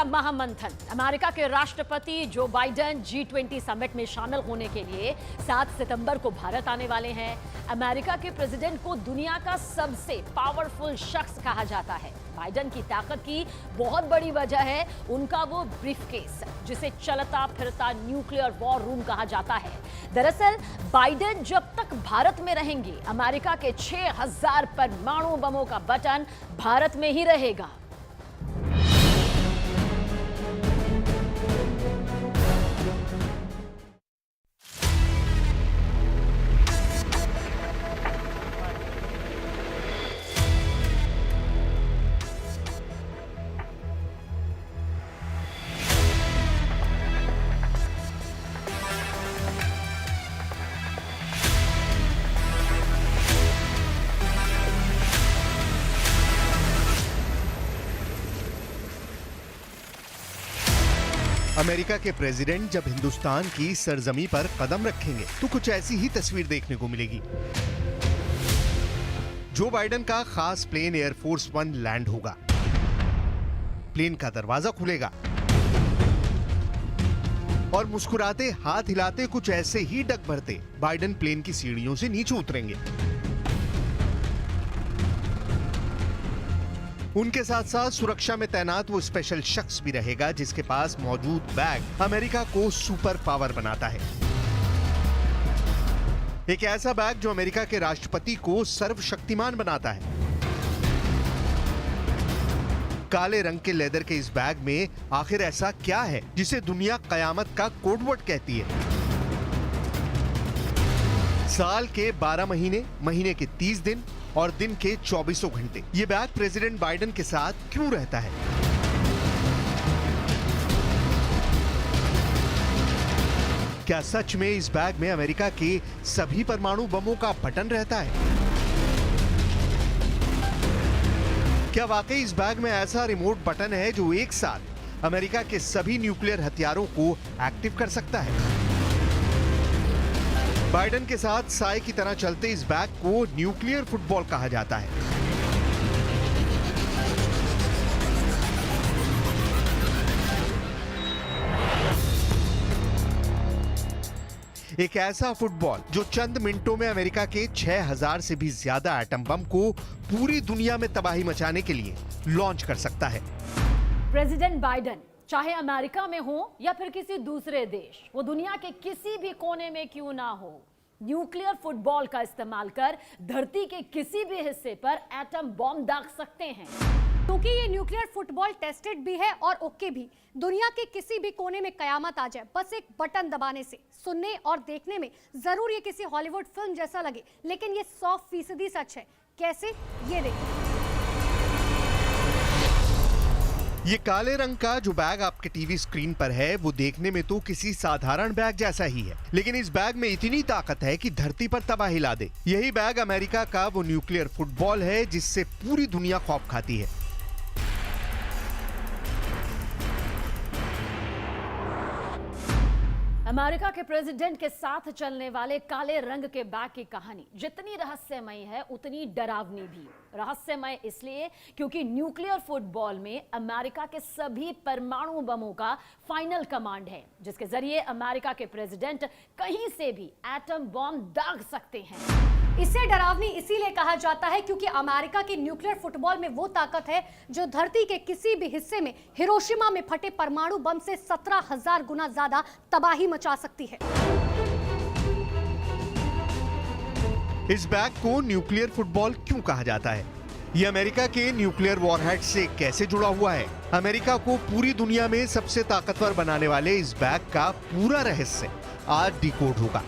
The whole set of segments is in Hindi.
महामंथन। अमेरिका के राष्ट्रपति जो बाइडेन G20 समिट में शामिल होने के लिए 7 सितंबर को भारत आने वाले हैं। अमेरिका के प्रेसिडेंट को दुनिया का सबसे पावरफुल शख्स कहा जाता है। बाइडेन की ताकत की बहुत बड़ी वजह है उनका वो ब्रीफकेस, जिसे चलता फिरता न्यूक्लियर वॉर रूम कहा जाता है। दरअसल बाइडेन जब तक भारत में रहेंगे, अमेरिका के 6000 परमाणु बमों का बटन भारत में ही रहेगा। अमेरिका के प्रेसिडेंट जब हिंदुस्तान की सरजमी पर कदम रखेंगे तो कुछ ऐसी ही तस्वीर देखने को मिलेगी। जो बाइडेन का खास प्लेन एयरफोर्स 1 लैंड होगा। प्लेन का दरवाजा खुलेगा और मुस्कुराते हाथ हिलाते कुछ ऐसे ही डग भरते बाइडेन प्लेन की सीढ़ियों से नीचे उतरेंगे। उनके साथ साथ सुरक्षा में तैनात वो स्पेशल शख्स भी रहेगा जिसके पास मौजूद बैग अमेरिका को सुपर पावर बनाता है। एक ऐसा बैग जो अमेरिका के राष्ट्रपति को सर्वशक्तिमान बनाता है। काले रंग के लेदर के इस बैग में आखिर ऐसा क्या है जिसे दुनिया कयामत का कोडवर्ड कहती है। साल के 12 महीने, महीने के 30 दिन और दिन के 24 घंटे ये बैग प्रेसिडेंट बाइडेन के साथ क्यों रहता है? क्या सच में इस बैग में अमेरिका के सभी परमाणु बमों का बटन रहता है? क्या वाकई इस बैग में ऐसा रिमोट बटन है जो एक साथ अमेरिका के सभी न्यूक्लियर हथियारों को एक्टिव कर सकता है? बाइडेन के साथ साए की तरह चलते इस बैग को न्यूक्लियर फुटबॉल कहा जाता है। एक ऐसा फुटबॉल जो चंद मिनटों में अमेरिका के 6000 से भी ज्यादा एटम बम को पूरी दुनिया में तबाही मचाने के लिए लॉन्च कर सकता है। प्रेसिडेंट बाइडेन चाहे अमेरिका में हो या फिर किसी दूसरे देश, वो दुनिया के किसी भी कोने में क्यों ना हो, न्यूक्लियर फुटबॉल का इस्तेमाल कर धरती के किसी भी हिस्से पर एटम बॉम्ब दाग सकते हैं। क्योंकि ये न्यूक्लियर फुटबॉल टेस्टेड भी है और ओके भी। दुनिया के किसी भी कोने में कयामत आ जाए, बस एक बटन दबाने से। सुनने और देखने में जरूर ये किसी हॉलीवुड फिल्म जैसा लगे, लेकिन ये 100% सच है। कैसे, ये देखिए। ये काले रंग का जो बैग आपके टीवी स्क्रीन पर है वो देखने में तो किसी साधारण बैग जैसा ही है, लेकिन इस बैग में इतनी ताकत है कि धरती पर तबाही ला दे। यही बैग अमेरिका का वो न्यूक्लियर फुटबॉल है जिससे पूरी दुनिया खौफ खाती है। अमेरिका के प्रेसिडेंट के साथ चलने वाले काले रंग के बैग की कहानी जितनी रहस्यमय है उतनी डरावनी भी। रहस्यमय इसलिए क्योंकि न्यूक्लियर फुटबॉल में अमेरिका के सभी परमाणु बमों का फाइनल कमांड है, जिसके जरिए अमेरिका के प्रेसिडेंट कहीं से भी एटम बॉम्ब दाग सकते हैं। इसे डरावनी इसीलिए कहा जाता है क्योंकि अमेरिका के न्यूक्लियर फुटबॉल में वो ताकत है जो धरती के किसी भी हिस्से में हिरोशिमा में फटे परमाणु बम से 17,000 गुना ज्यादा तबाही मचा सकती है। इस बैग को न्यूक्लियर फुटबॉल क्यों कहा जाता है? ये अमेरिका के न्यूक्लियर वॉरहेड से कैसे जुड़ा हुआ है? अमेरिका को पूरी दुनिया में सबसे ताकतवर बनाने वाले इस बैग का पूरा रहस्य आज डिकोड होगा।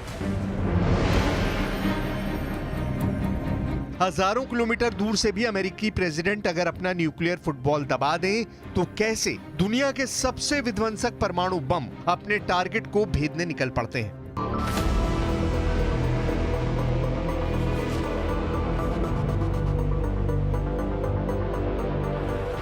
हजारों किलोमीटर दूर से भी अमेरिकी प्रेसिडेंट अगर अपना न्यूक्लियर फुटबॉल दबा दें तो कैसे दुनिया के सबसे विध्वंसक परमाणु बम अपने टारगेट को भेदने निकल पड़ते हैं।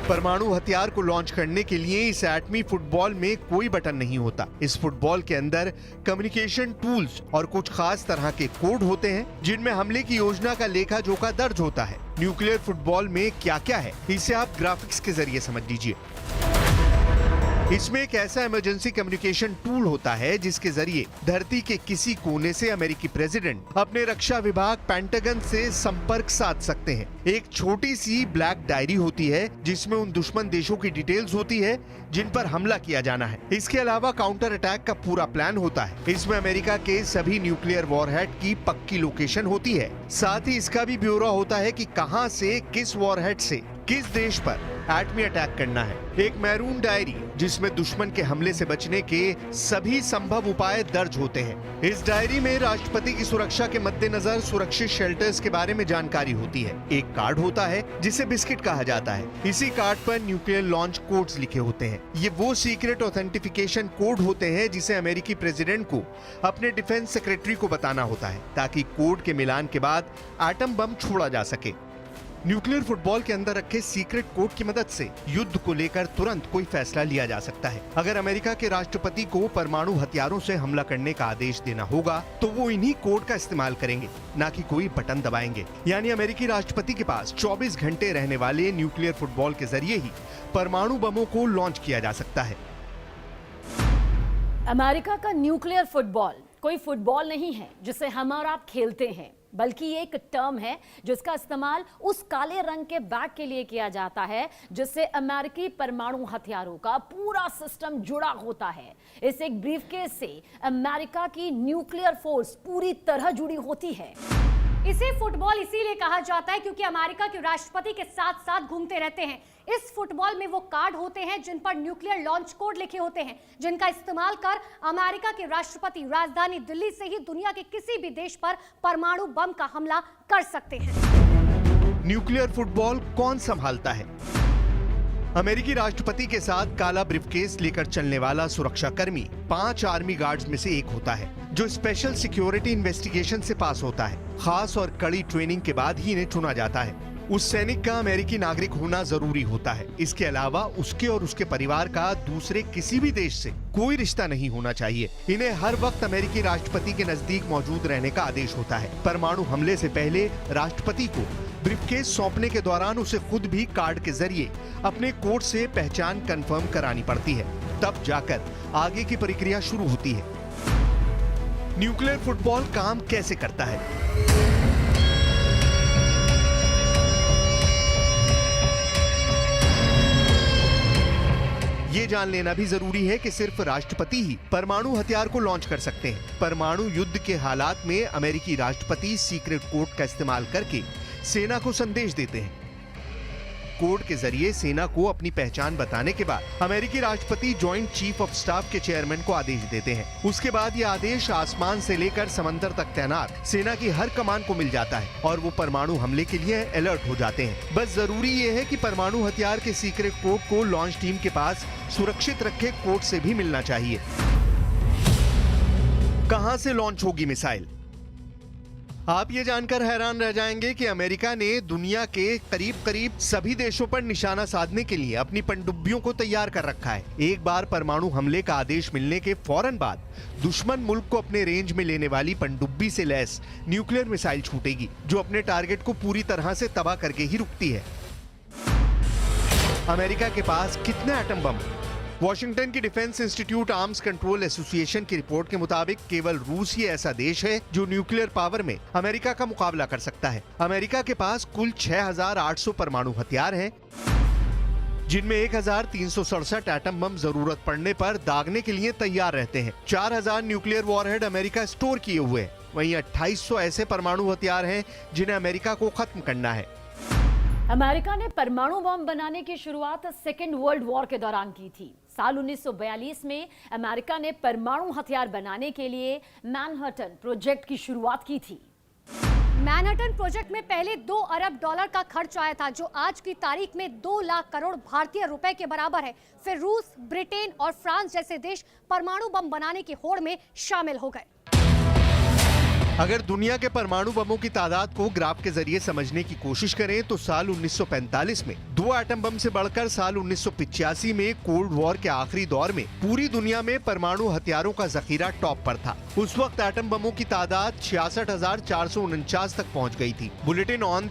परमाणु हथियार को लॉन्च करने के लिए इस एटमी फुटबॉल में कोई बटन नहीं होता। इस फुटबॉल के अंदर कम्युनिकेशन टूल्स और कुछ खास तरह के कोड होते हैं जिनमें हमले की योजना का लेखा जोखा दर्ज होता है। न्यूक्लियर फुटबॉल में क्या क्या है इसे आप ग्राफिक्स के जरिए समझ लीजिए। इसमें एक ऐसा इमरजेंसी कम्युनिकेशन टूल होता है जिसके जरिए धरती के किसी कोने से अमेरिकी प्रेसिडेंट अपने रक्षा विभाग पेंटागन से संपर्क साध सकते हैं। एक छोटी सी ब्लैक डायरी होती है जिसमें उन दुश्मन देशों की डिटेल्स होती है जिन पर हमला किया जाना है। इसके अलावा काउंटर अटैक का पूरा प्लान होता है। इसमें अमेरिका के सभी न्यूक्लियर वॉरहेड की पक्की लोकेशन होती है। साथ ही इसका भी ब्यौरा होता है कि कहां से किस वॉरहेड से किस देश पर एटमी अटैक करना है। एक मैरून डायरी जिसमें दुश्मन के हमले से बचने के सभी संभव उपाय दर्ज होते हैं। इस डायरी में राष्ट्रपति की सुरक्षा के मद्देनजर सुरक्षित शेल्टर्स के बारे में जानकारी होती है। एक कार्ड होता है जिसे बिस्किट कहा जाता है। इसी कार्ड पर न्यूक्लियर लॉन्च कोड्स लिखे होते हैं। ये वो सीक्रेट ऑथेंटिफिकेशन कोड होते हैं जिसे अमेरिकी प्रेसिडेंट को अपने डिफेंस सेक्रेटरी को बताना होता है ताकि कोड के मिलान के बाद एटम बम छोड़ा जा सके। न्यूक्लियर फुटबॉल के अंदर रखे सीक्रेट कोड की मदद से युद्ध को लेकर तुरंत कोई फैसला लिया जा सकता है। अगर अमेरिका के राष्ट्रपति को परमाणु हथियारों से हमला करने का आदेश देना होगा तो वो इन्हीं कोड का इस्तेमाल करेंगे, ना कि कोई बटन दबाएंगे। यानी अमेरिकी राष्ट्रपति के पास 24 घंटे रहने वाले न्यूक्लियर फुटबॉल के जरिए ही परमाणु बमों को लॉन्च किया जा सकता है। अमेरिका का न्यूक्लियर फुटबॉल कोई फुटबॉल नहीं है जिसे हम और आप खेलते हैं, बल्कि ये एक टर्म है जिसका इस्तेमाल उस काले रंग के बैग के लिए किया जाता है जिससे अमेरिकी परमाणु हथियारों का पूरा सिस्टम जुड़ा होता है। इस एक ब्रीफकेस से अमेरिका की न्यूक्लियर फोर्स पूरी तरह जुड़ी होती है। इसे फुटबॉल इसीलिए कहा जाता है क्योंकि अमेरिका के राष्ट्रपति के साथ साथ घूमते रहते हैं। इस फुटबॉल में वो कार्ड होते हैं जिन पर न्यूक्लियर लॉन्च कोड लिखे होते हैं, जिनका इस्तेमाल कर अमेरिका के राष्ट्रपति राजधानी दिल्ली से ही दुनिया के किसी भी देश पर परमाणु बम का हमला कर सकते हैं। न्यूक्लियर फुटबॉल कौन संभालता है? अमेरिकी राष्ट्रपति के साथ काला ब्रीफकेस लेकर चलने वाला सुरक्षा कर्मी 5 आर्मी गार्ड्स में से एक होता है जो स्पेशल सिक्योरिटी इन्वेस्टिगेशन से पास होता है। खास और कड़ी ट्रेनिंग के बाद ही इन्हें चुना जाता है। उस सैनिक का अमेरिकी नागरिक होना जरूरी होता है। इसके अलावा उसके और उसके परिवार का दूसरे किसी भी देश से कोई रिश्ता नहीं होना चाहिए। इन्हें हर वक्त अमेरिकी राष्ट्रपति के नजदीक मौजूद रहने का आदेश होता है। परमाणु हमले से पहले राष्ट्रपति को ब्रीफकेस सौंपने के दौरान उसे खुद भी कार्ड के जरिए अपने कोड से पहचान कंफर्म करानी पड़ती है। तब जाकर आगे की प्रक्रिया शुरू होती है। न्यूक्लियर फुटबॉल काम कैसे करता है? ये जान लेना भी जरूरी है कि सिर्फ राष्ट्रपति ही परमाणु हथियार को लॉन्च कर सकते हैं। परमाणु युद्ध के हालात में अमेरिकी राष्ट्रपति सीक्रेट कोड का इस्तेमाल करके सेना को संदेश देते हैं। कोड के जरिए सेना को अपनी पहचान बताने के बाद अमेरिकी राष्ट्रपति जॉइंट चीफ ऑफ स्टाफ के चेयरमैन को आदेश देते हैं। उसके बाद यह आदेश आसमान से लेकर समंदर तक तैनात सेना की हर कमान को मिल जाता है और वो परमाणु हमले के लिए अलर्ट हो जाते हैं। बस जरूरी ये है कि परमाणु हथियार के सीक्रेट कोड को लॉन्च टीम के पास सुरक्षित रखे कोड से भी मिलना चाहिए। कहां से लॉन्च होगी मिसाइल? आप ये जानकर हैरान रह जाएंगे कि अमेरिका ने दुनिया के करीब सभी देशों पर निशाना साधने के लिए अपनी पनडुब्बियों को तैयार कर रखा है। एक बार परमाणु हमले का आदेश मिलने के फौरन बाद दुश्मन मुल्क को अपने रेंज में लेने वाली पनडुब्बी से लैस न्यूक्लियर मिसाइल छूटेगी जो अपने टारगेट को पूरी तरह से तबाह करके ही रुकती है। अमेरिका के पास कितने एटम बम? वॉशिंगटन की defence institute arms control association की रिपोर्ट के मुताबिक केवल रूस ही ऐसा देश है जो न्यूक्लियर पावर में अमेरिका का मुकाबला कर सकता है। अमेरिका के पास कुल 6,800 परमाणु हथियार हैं, जिनमें 1,367 एटम बम जरूरत पड़ने पर दागने के लिए तैयार रहते हैं। 4,000 न्यूक्लियर वॉरहेड अमेरिका स्टोर किए हुए हैं। वहीं 2,800 ऐसे परमाणु हथियार हैं जिन्हें अमेरिका को खत्म करना है। अमेरिका ने परमाणु बम बनाने की शुरुआत सेकेंड वर्ल्ड वॉर के दौरान की थी। साल 1942 में अमेरिका ने परमाणु हथियार बनाने के लिए मैनहट्टन प्रोजेक्ट की शुरुआत की थी। मैनहट्टन प्रोजेक्ट में पहले 2 अरब डॉलर का खर्च आया था, जो आज की तारीख में 2 लाख करोड़ भारतीय रुपए के बराबर है। फिर रूस, ब्रिटेन और फ्रांस जैसे देश परमाणु बम बनाने की होड़ में शामिल हो गए। अगर दुनिया के परमाणु बमों की तादाद को ग्राफ के जरिए समझने की कोशिश करें तो साल 1945 में 2 एटम बम से बढ़कर साल 1985 में कोल्ड वॉर के आखिरी दौर में पूरी दुनिया में परमाणु हथियारों का जखीरा टॉप पर था। उस वक्त एटम बमों की तादाद 66,449 तक पहुंच गई थी। Bulletin on